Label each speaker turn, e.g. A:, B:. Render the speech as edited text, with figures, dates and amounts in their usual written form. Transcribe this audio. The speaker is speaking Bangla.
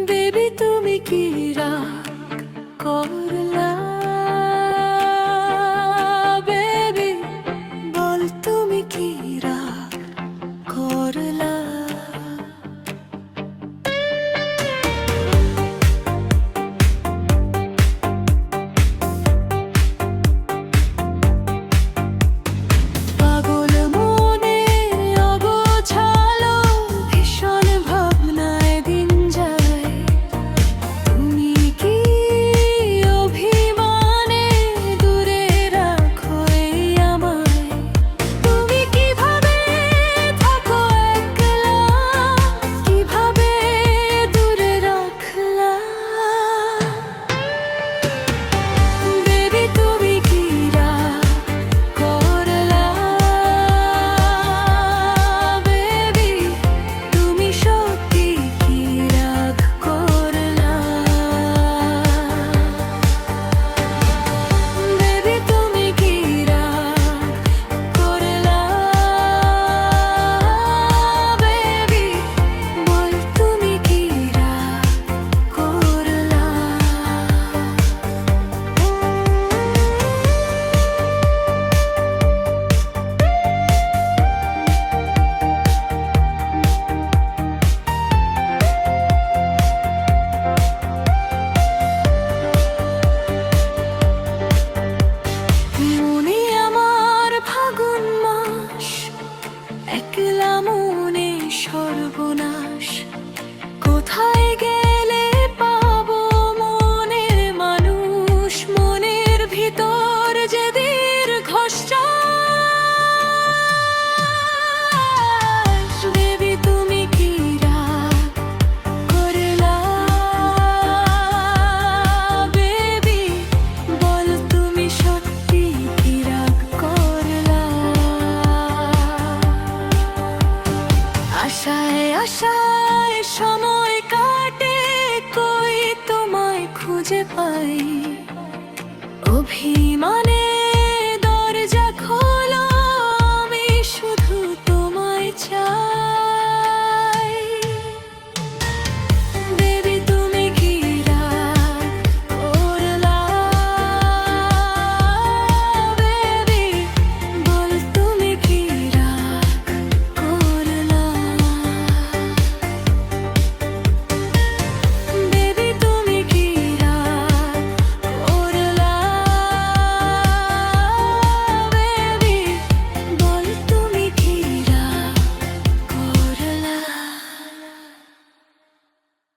A: বেবি তুমি কি রাগ করলা? বেবি বল তুমি কি রাগ করলা? পাগল মনে অগোছালো ভীষণ ভাবনায় দিন যায়। তুমি কি অভিমানে দূরে রাখো এই আমায়? তুমি কিভাবে থাকো একলা, কিভাবে দূরে রাখলা? বেবি তুমি কি রাগ করলা? বেবি তুমি সত্যি কি রাগ করলা? বেবি তুমি কি রাগ করলা? বেবি বল তুমি কি রাগ করলা? মনে আমার ফাগুন মাস, একলা মনে সর্বনাশ। কোথায় গেলে পাবো মনের মানুষ, মনের ভিতর যে দীর্ঘশ্বাস। বেবি তুমি কি রাগ করলা? বেবি বল তুমি সত্যি কি রাগ করলা? আশায় আশায় সময় কাটে, কই তোমায় খুঁজে পাই। অভিমানে